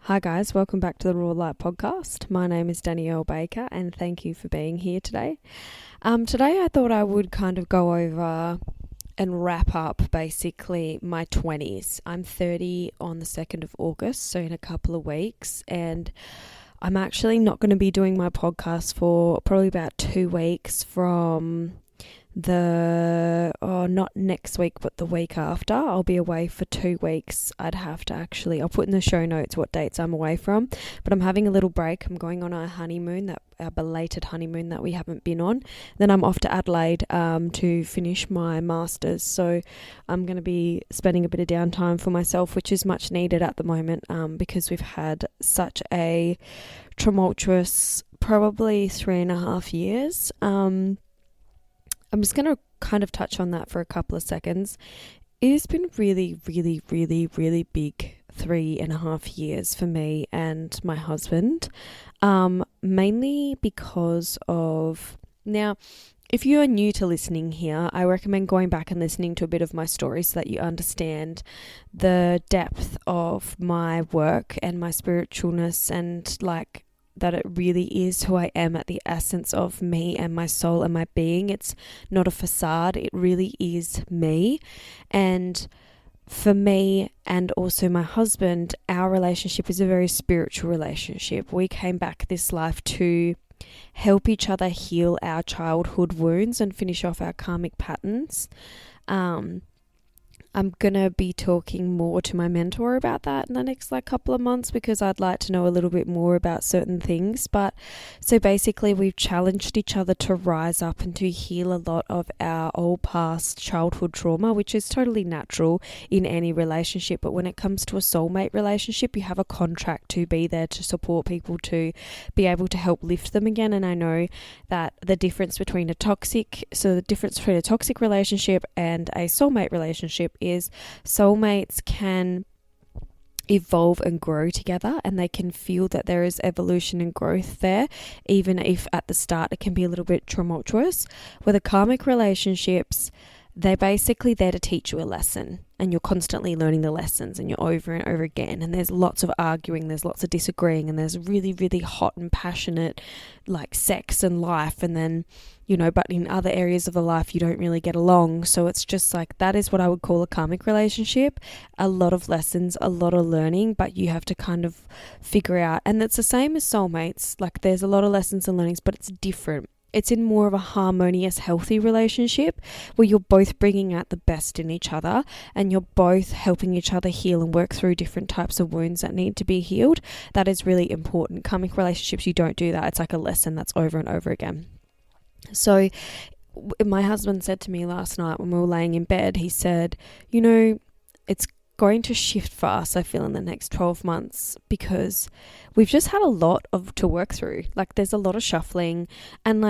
Hi guys, welcome back to the Raw Light podcast. My name is Danielle Baker and thank you for being here today. Today I thought I would kind of go over and wrap up basically my 20s. I'm 30 on the 2nd of August, so in a couple of weeks, and I'm actually not going to be doing my podcast for probably about 2 weeks from not next week but the week after. I'll be away for 2 weeks. I'll put in the show notes what dates I'm away from, but I'm having a little break. I'm going on our belated honeymoon that we haven't been on. Then I'm off to Adelaide to finish my masters, so I'm going to be spending a bit of downtime for myself, which is much needed at the moment, because we've had such a tumultuous probably 3.5 years. I'm just going to kind of touch on that for a couple of seconds. It has been really, really, really, really big 3.5 years for me and my husband, mainly because of... Now, if you are new to listening here, I recommend going back and listening to a bit of my story so that you understand the depth of my work and my spiritualness, and that it really is who I am at the essence of me and my soul and my being. It's not a facade. It really is me. And for me and also my husband, our relationship is a very spiritual relationship. We came back this life to help each other heal our childhood wounds and finish off our karmic patterns. I'm going to be talking more to my mentor about that in the next couple of months, because I'd like to know a little bit more about certain things. But so basically we've challenged each other to rise up and to heal a lot of our old past childhood trauma, which is totally natural in any relationship. But when it comes to a soulmate relationship, you have a contract to be there to support people, to be able to help lift them again. And I know that the difference between a toxic relationship and a soulmate relationship is soulmates can evolve and grow together, and they can feel that there is evolution and growth there, even if at the start it can be a little bit tumultuous. With the karmic relationships, they're basically there to teach you a lesson, and you're constantly learning the lessons, and you're over and over again, and there's lots of arguing, there's lots of disagreeing, and there's really, really hot and passionate sex and life, and then but in other areas of the life you don't really get along. So it's just that is what I would call a karmic relationship. A lot of lessons, a lot of learning, but you have to kind of figure out, and it's the same as soulmates. There's a lot of lessons and learnings, but it's different. It's in more of a harmonious, healthy relationship where you're both bringing out the best in each other, and you're both helping each other heal and work through different types of wounds that need to be healed. That is really important. Karmic relationships, you don't do that. It's like a lesson that's over and over again. So my husband said to me last night when we were laying in bed, he said, it's going to shift for us, I feel, in the next 12 months, because we've just had a lot to work through. There's a lot of shuffling, and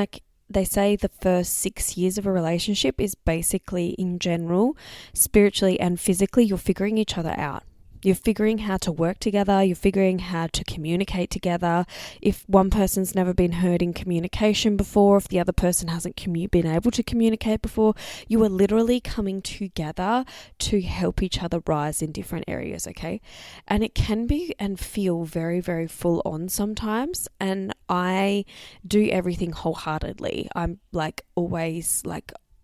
they say the first 6 years of a relationship is basically, in general, spiritually and physically, you're figuring each other out. You're figuring how to work together. You're figuring how to communicate together. If one person's never been heard in communication before, if the other person hasn't been able to communicate before, you are literally coming together to help each other rise in different areas, okay? And it can be and feel very, very full on sometimes. And I do everything wholeheartedly. I'm always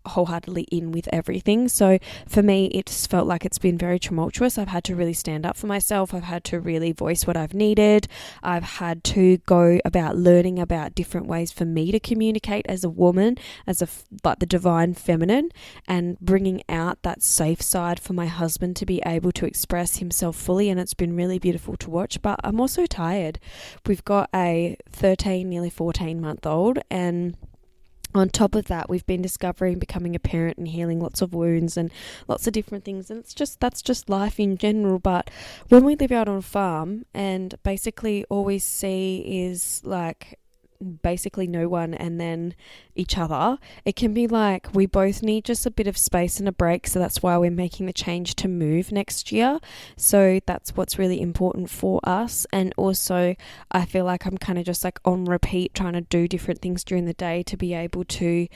wholeheartedly in with everything. So for me, it's felt like it's been very tumultuous. I've had to really stand up for myself. I've had to really voice what I've needed. I've had to go about learning about different ways for me to communicate as a woman, as the divine feminine, and bringing out that safe side for my husband to be able to express himself fully. And it's been really beautiful to watch, but I'm also tired. We've got a 13, nearly 14-month-old, and on top of that, we've been becoming a parent and healing lots of wounds and lots of different things. And that's just life in general. But when we live out on a farm, and basically all we see is basically no one and then each other. It can be like we both need just a bit of space and a break, so that's why we're making the change to move next year. So that's what's really important for us. And also I feel like I'm kind of just like on repeat trying to do different things during the day to be able to.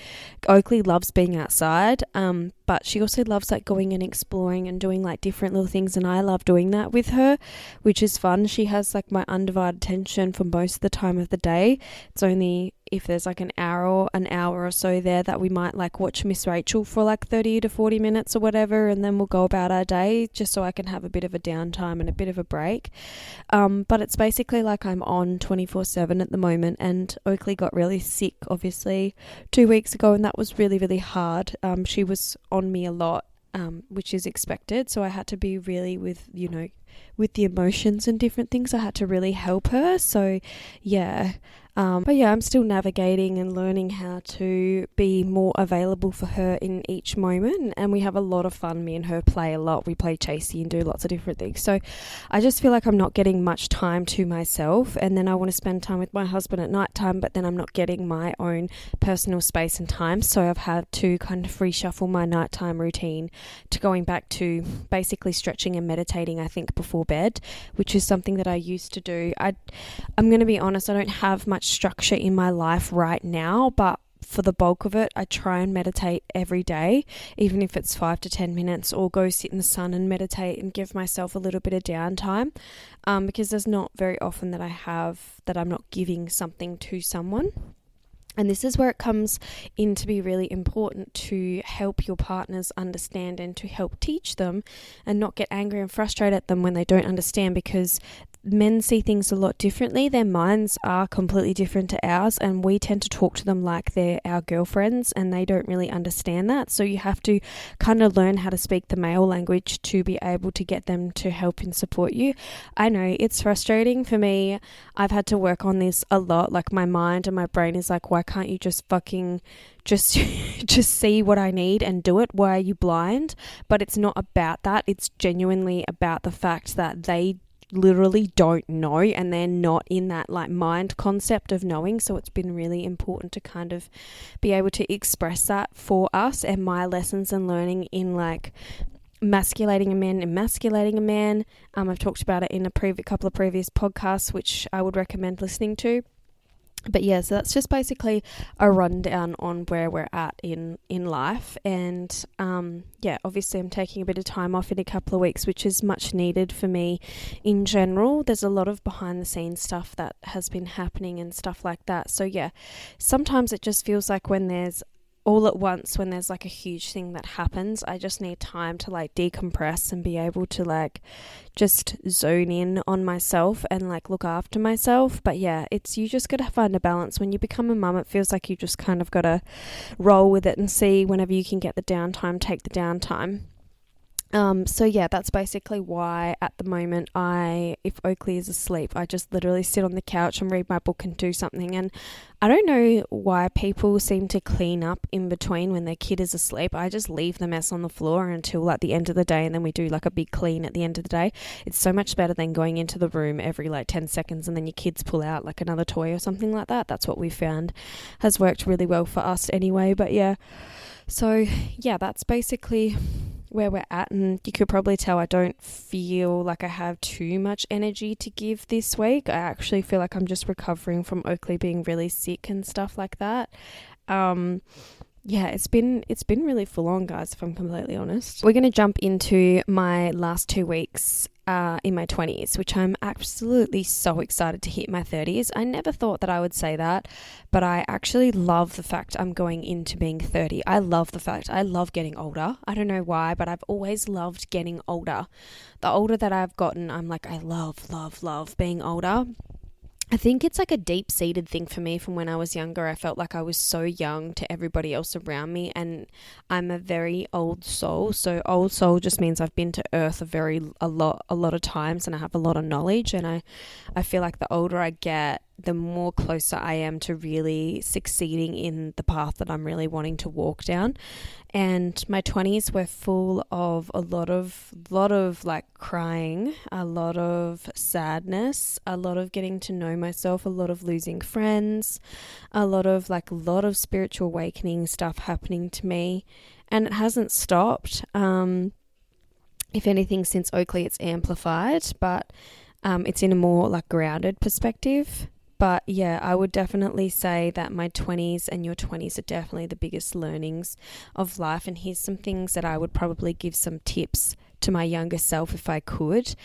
Oakley loves being outside, but she also loves like going and exploring and doing like different little things, and I love doing that with her, which is fun. She has like my undivided attention for most of the time of the day. It's only if there's like an hour or so there that we might like watch Miss Rachel for like 30 to 40 minutes or whatever, and then we'll go about our day just so I can have a bit of a downtime and a bit of a break. But it's basically like I'm on 24/7 at the moment, and Oakley got really sick obviously 2 weeks ago, and that was really, really hard. She was on me a lot, which is expected, so I had to be really with the emotions and different things. I had to really help her. So yeah. But yeah, I'm still navigating and learning how to be more available for her in each moment. And we have a lot of fun. Me and her play a lot. We play chasey and do lots of different things. So I just feel like I'm not getting much time to myself. And then I want to spend time with my husband at night time, but then I'm not getting my own personal space and time. So I've had to kind of reshuffle my nighttime routine to going back to basically stretching and meditating, I think, before bed, which is something that I used to do. I'm going to be honest, I don't have much structure in my life right now, but for the bulk of it, I try and meditate every day, even if it's 5 to 10 minutes, or go sit in the sun and meditate and give myself a little bit of downtime, because there's not very often that I'm not giving something to someone. And this is where it comes in to be really important to help your partners understand and to help teach them and not get angry and frustrated at them when they don't understand, because men see things a lot differently. Their minds are completely different to ours, and we tend to talk to them like they're our girlfriends, and they don't really understand that. So you have to kind of learn how to speak the male language to be able to get them to help and support you. I know it's frustrating for me. I've had to work on this a lot. Like my mind and my brain is like, why can't you just fucking just see what I need and do it? Why are you blind? But it's not about that. It's genuinely about the fact that they literally don't know, and they're not in that like mind concept of knowing. So it's been really important to kind of be able to express that for us, and my lessons and learning in like emasculating a man. I've talked about it in a couple of previous podcasts, which I would recommend listening to. But yeah, so that's just basically a rundown on where we're at in life. And yeah, obviously I'm taking a bit of time off in a couple of weeks, which is much needed for me in general. There's a lot of behind the scenes stuff that has been happening and stuff like that. So yeah, sometimes it just feels like when there's all at once, when there's like a huge thing that happens, I just need time to like decompress and be able to like just zone in on myself and like look after myself. But yeah, you just got to find a balance. When you become a mum, it feels like you just kind of got to roll with it and see whenever you can get the downtime, take the downtime. So yeah, that's basically why at the moment if Oakley is asleep, I just literally sit on the couch and read my book and do something. And I don't know why people seem to clean up in between when their kid is asleep. I just leave the mess on the floor until like the end of the day, and then we do like a big clean at the end of the day. It's so much better than going into the room every like 10 seconds and then your kids pull out like another toy or something like that. That's what we found has worked really well for us anyway. But yeah, so yeah, that's basically where we're at. And you could probably tell I don't feel like I have too much energy to give this week. I actually feel like I'm just recovering from Oakley being really sick and stuff like that. Yeah, it's been really full on, guys, if I'm completely honest. We're going to jump into my last 2 weeks in my 20s, which I'm absolutely so excited to hit my 30s. I never thought that I would say that, but I actually love the fact I'm going into being 30. I love the fact I love getting older. I don't know why, but I've always loved getting older. The older that I've gotten, I'm like, I love being older. I think it's like a deep-seated thing for me from when I was younger. I felt like I was so young to everybody else around me, and I'm a very old soul. So old soul just means I've been to earth a lot of times, and I have a lot of knowledge, and I feel like the older I get, the more closer I am to really succeeding in the path that I'm really wanting to walk down. And my 20s were full of a lot of like crying, a lot of sadness, a lot of getting to know myself, a lot of losing friends, a lot of spiritual awakening stuff happening to me. And it hasn't stopped. If anything, since Oakley, it's amplified, but it's in a more like grounded perspective. But yeah, I would definitely say that my 20s and your 20s are definitely the biggest learnings of life. And here's some things that I would probably give some tips to my younger self if I could.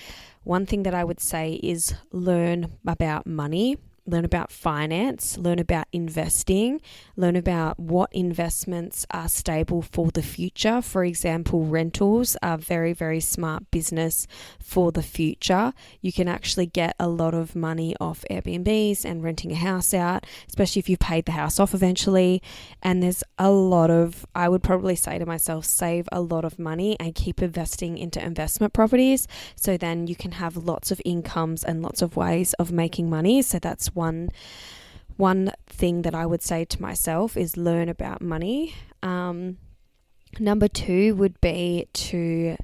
One thing that I would say is learn about money. Learn about finance, learn about investing, learn about what investments are stable for the future. For example, rentals are very, very smart business for the future. You can actually get a lot of money off Airbnbs and renting a house out, especially if you've paid the house off eventually. And there's I would probably say to myself, save a lot of money and keep investing into investment properties. So then you can have lots of incomes and lots of ways of making money. So that's one thing that I would say to myself is learn about money. Number 2 would be to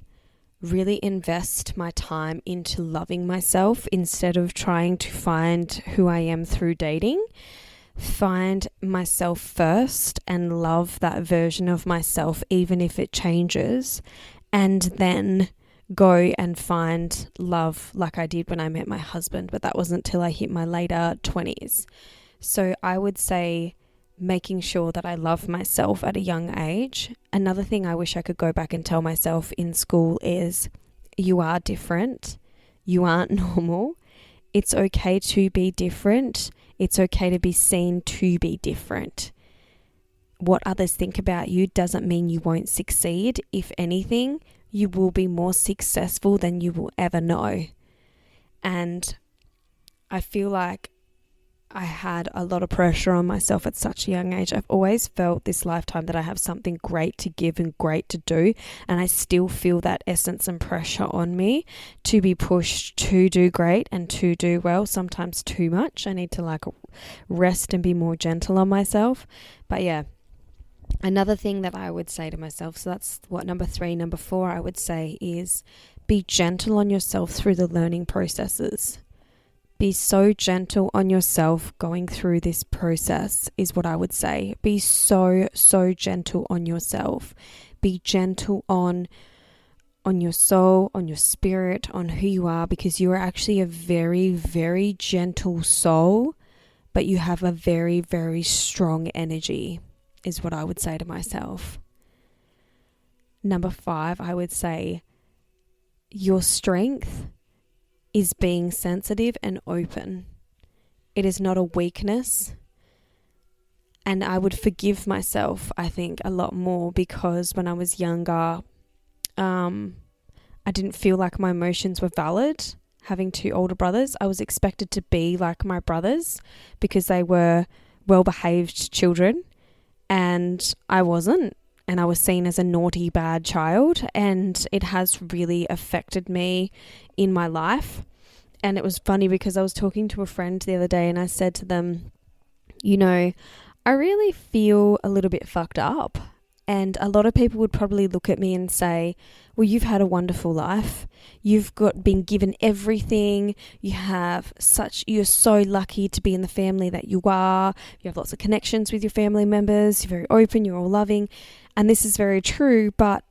really invest my time into loving myself instead of trying to find who I am through dating. Find myself first and love that version of myself, even if it changes, and then go and find love like I did when I met my husband, but that wasn't till I hit my later 20s. So I would say making sure that I love myself at a young age. Another thing I wish I could go back and tell myself in school is you are different. You aren't normal. It's okay to be different. It's okay to be seen to be different. What others think about you doesn't mean you won't succeed. If anything, you will be more successful than you will ever know. And I feel like I had a lot of pressure on myself at such a young age. I've always felt this lifetime that I have something great to give and great to do. And I still feel that essence and pressure on me to be pushed to do great and to do well, sometimes too much. I need to rest and be more gentle on myself. But yeah. Another thing that I would say to myself, so that's number 3. Number 4, I would say is be gentle on yourself through the learning processes. Be so gentle on yourself going through this process is what I would say. Be so gentle on yourself. Be gentle on your soul, on your spirit, on who you are, because you are actually a very, very gentle soul, but you have a very, very strong energy. Is what I would say to myself. Number 5, I would say your strength is being sensitive and open. It is not a weakness. And I would forgive myself, I think, a lot more because when I was younger, I didn't feel like my emotions were valid. Having 2 older brothers, I was expected to be like my brothers because they were well-behaved children. And I wasn't, and I was seen as a naughty, bad child, and it has really affected me in my life. And it was funny because I was talking to a friend the other day and I said to them, I really feel a little bit fucked up. And a lot of people would probably look at me and say, well, you've had a wonderful life. You've been given everything. You're so lucky to be in the family that you are. You have lots of connections with your family members. You're very open. You're all loving. And this is very true. But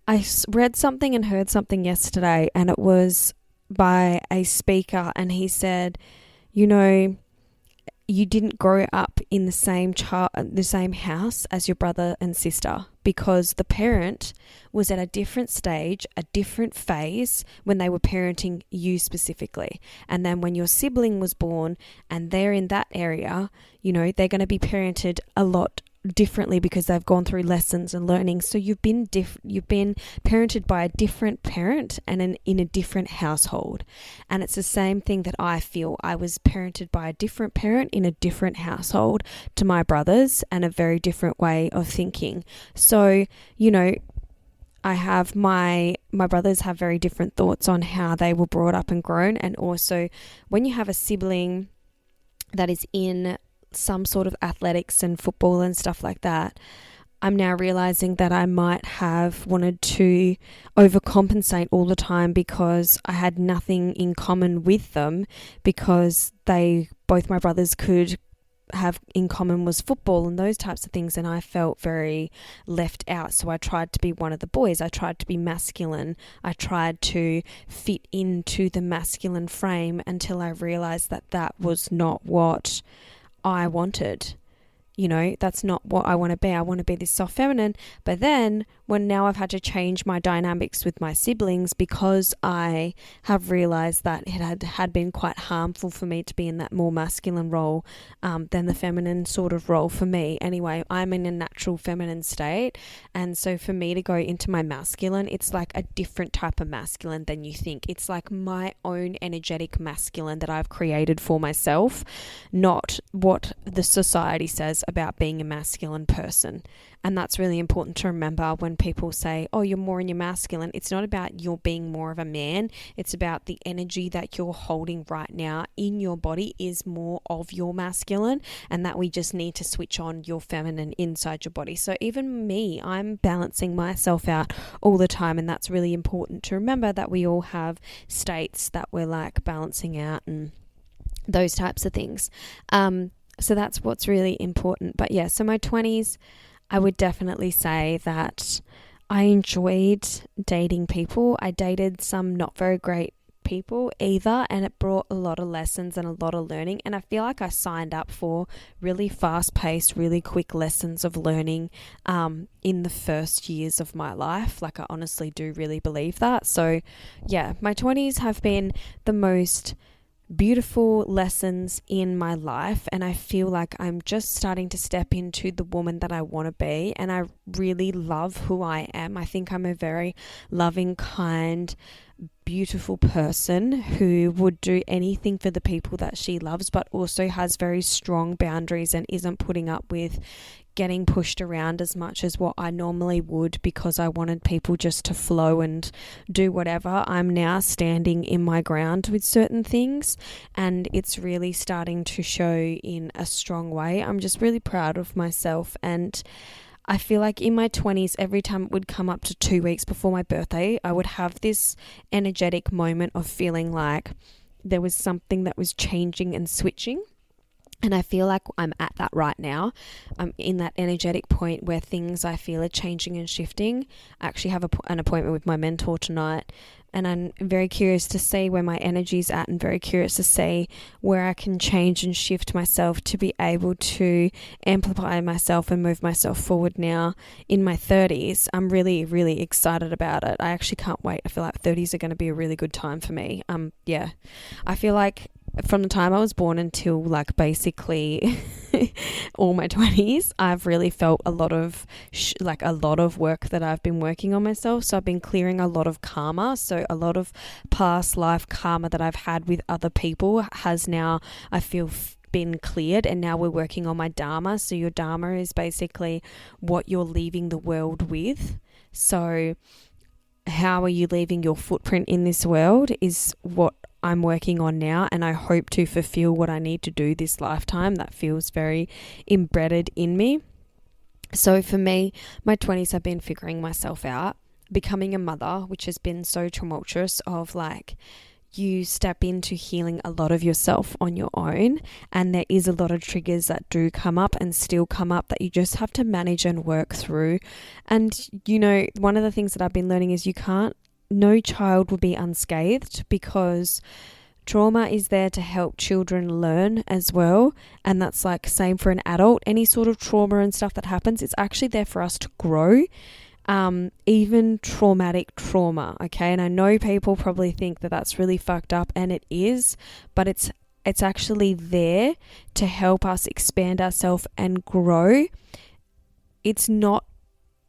I read something and heard something yesterday, and it was by a speaker. And he said, you didn't grow up in the same house as your brother and sister because the parent was at a different stage, a different phase when they were parenting you specifically. And then when your sibling was born and they're in that area, they're going to be parented a lot differently because they've gone through lessons and learning. So you've been parented by a different parent and in a different household. And it's the same thing that I feel. I was parented by a different parent in a different household to my brothers and a very different way of thinking. So, I have my brothers have very different thoughts on how they were brought up and grown. And also when you have a sibling that is in some sort of athletics and football and stuff like that, I'm now realizing that I might have wanted to overcompensate all the time because I had nothing in common with them, because both my brothers could have in common was football and those types of things, and I felt very left out. So I tried to be one of the boys. I tried to be masculine. I tried to fit into the masculine frame until I realized that that was not what I wanted. You know, that's not what I want to be. I want to be this soft feminine. But then when now I've had to change my dynamics with my siblings, because I have realized that it had been quite harmful for me to be in that more masculine role than the feminine sort of role for me. Anyway, I'm in a natural feminine state. And so for me to go into my masculine, it's like a different type of masculine than you think. It's like my own energetic masculine that I've created for myself, not what the society says about being a masculine person. And that's really important to remember when people say, oh, you're more in your masculine. It's not about you're being more of a man. It's about the energy that you're holding right now in your body is more of your masculine, and that we just need to switch on your feminine inside your body. So even me, I'm balancing myself out all the time, and that's really important to remember, that we all have states that we're like balancing out and those types of things. So that's what's really important. But yeah, so my 20s, I would definitely say that I enjoyed dating people. I dated some not very great people either, and it brought a lot of lessons and a lot of learning. And I feel like I signed up for really fast-paced, really quick lessons of learning in the first years of my life. Like, I honestly do really believe that. So yeah, my 20s have been the most beautiful lessons in my life, and I feel like I'm just starting to step into the woman that I want to be, and I really love who I am. I think I'm a very loving, kind, beautiful person who would do anything for the people that she loves, but also has very strong boundaries and isn't putting up with getting pushed around as much as what I normally would, because I wanted people just to flow and do whatever. I'm now standing in my ground with certain things, and it's really starting to show in a strong way. I'm just really proud of myself, and I feel like in my 20s, every time it would come up to 2 weeks before my birthday, I would have this energetic moment of feeling like there was something that was changing and switching. And I feel like I'm at that right now. I'm in that energetic point where things I feel are changing and shifting. I actually have an appointment with my mentor tonight, and I'm very curious to see where my energy's at, and very curious to see where I can change and shift myself to be able to amplify myself and move myself forward now in my 30s. I'm really, really excited about it. I actually can't wait. I feel like 30s are going to be a really good time for me. Yeah, I feel like from the time I was born until like basically all my 20s, I've really felt a lot of work that I've been working on myself. So I've been clearing a lot of karma. So a lot of past life karma that I've had with other people has now, I feel, been cleared, and now we're working on my dharma. So your dharma is basically what you're leaving the world with. So how are you leaving your footprint in this world is what I'm working on now, and I hope to fulfill what I need to do this lifetime. That feels very embedded in me. So for me, my 20s have been figuring myself out, becoming a mother, which has been so tumultuous, of like, you step into healing a lot of yourself on your own, and there is a lot of triggers that do come up and still come up that you just have to manage and work through. And you know, one of the things that I've been learning is no child will be unscathed, because trauma is there to help children learn as well. And that's like same for an adult. Any sort of trauma and stuff that happens, it's actually there for us to grow. Even traumatic trauma, okay? And I know people probably think that that's really fucked up, and it is, but it's actually there to help us expand ourselves and grow. It's not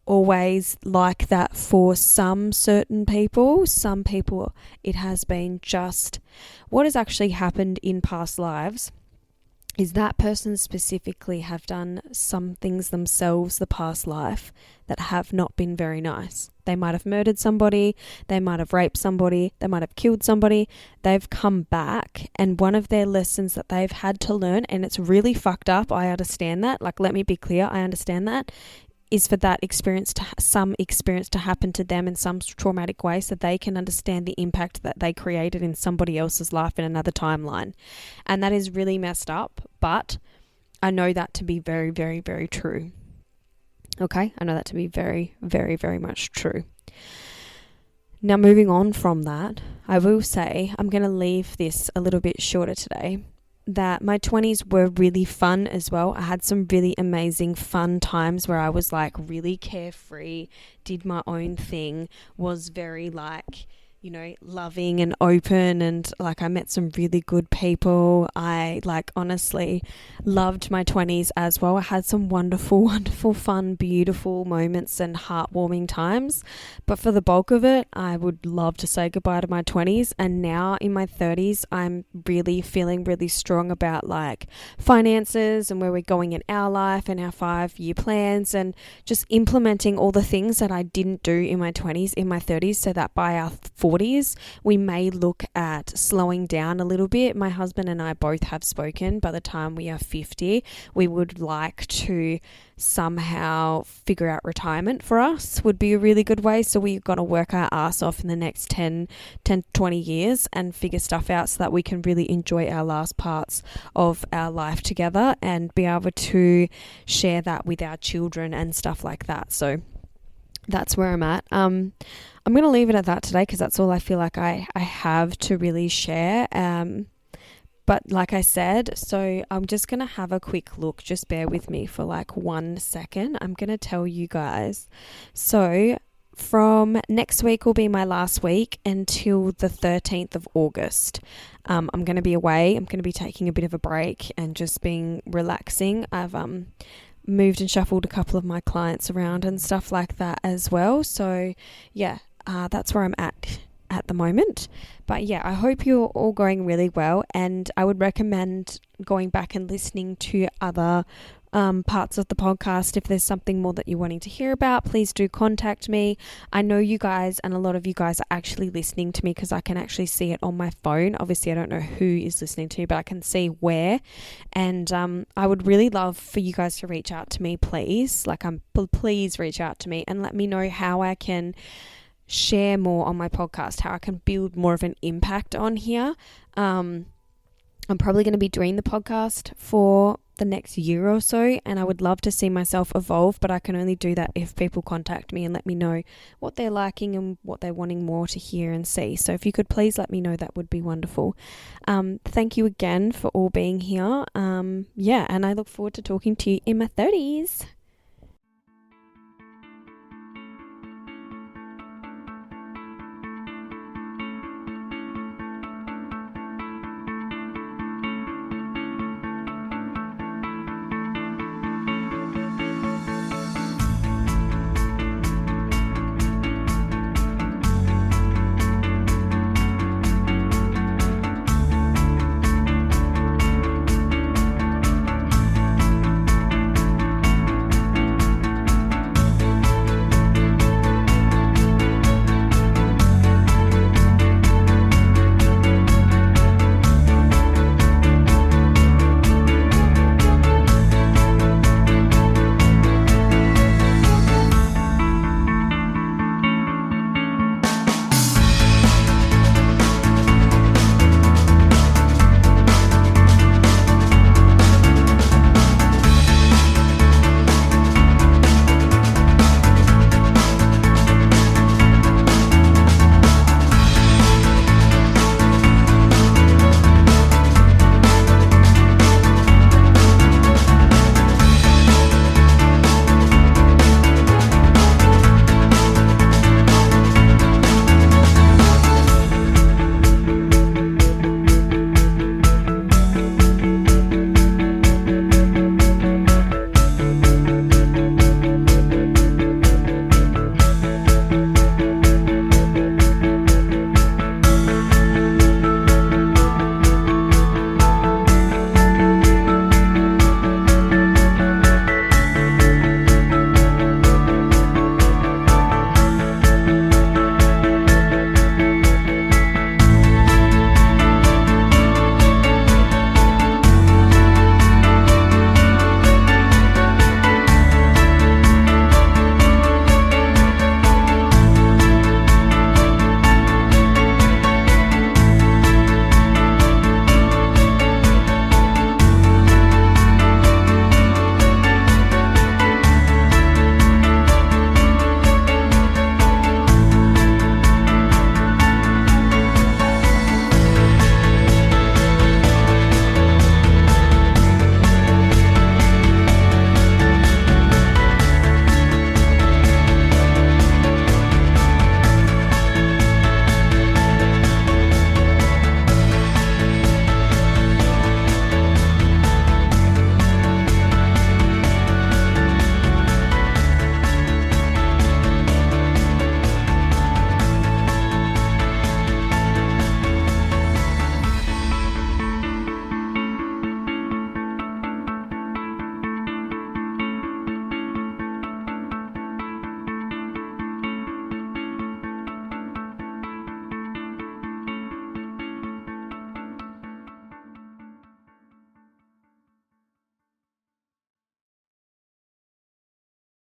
always like that for some certain people. Some people, it has been just what has actually happened in past lives is that person specifically have done some things themselves the past life that have not been very nice. They might have murdered somebody, they might have raped somebody, they might have killed somebody. They've come back, and one of their lessons that they've had to learn, and it's really fucked up, I understand that, like, let me be clear, I understand that, is for that experience to some experience to happen to them in some traumatic way so they can understand the impact that they created in somebody else's life in another timeline. And that is really messed up, but I know that to be very, very, very true. Okay? I know that to be very, very, very much true. Now, moving on from that, I will say I'm going to leave this a little bit shorter today, that my 20s were really fun as well. I had some really amazing fun times where I was like really carefree, did my own thing, was very like, you know, loving and open, and like I met some really good people. I like honestly loved my 20s as well. I had some wonderful, wonderful, fun, beautiful moments and heartwarming times. But for the bulk of it, I would love to say goodbye to my 20s. And now in my 30s, I'm really feeling really strong about like finances and where we're going in our life and our 5-year plans, and just implementing all the things that I didn't do in my 20s in my 30s, so that by our 40s we may look at slowing down a little bit. My husband and I both have spoken, by the time we are 50 we would like to somehow figure out retirement for us would be a really good way. So we're going to work our ass off in the next 10 to 20 years and figure stuff out so that we can really enjoy our last parts of our life together and be able to share that with our children and stuff like that. So that's where I'm at. I'm going to leave it at that today because that's all I feel like I have to really share. But like I said, so I'm just going to have a quick look. Just bear with me for like 1 second. I'm going to tell you guys. So from next week will be my last week until the 13th of August. I'm going to be away. I'm going to be taking a bit of a break and just being relaxing. I've moved and shuffled a couple of my clients around and stuff like that as well. So yeah, that's where I'm at the moment. But yeah, I hope you're all going really well, and I would recommend going back and listening to other parts of the podcast. If there's something more that you're wanting to hear about, please do contact me. I know you guys, and a lot of you guys are actually listening to me because I can actually see it on my phone. Obviously I don't know who is listening to me, but I can see where. And I would really love for you guys to reach out to me, please. Please reach out to me and let me know how I can share more on my podcast, how I can build more of an impact on here. I'm probably going to be doing the podcast for the next year or so, and I would love to see myself evolve, but I can only do that if people contact me and let me know what they're liking and what they're wanting more to hear and see. So if you could please let me know, that would be wonderful. Thank you again for all being here. And I look forward to talking to you in my 30s.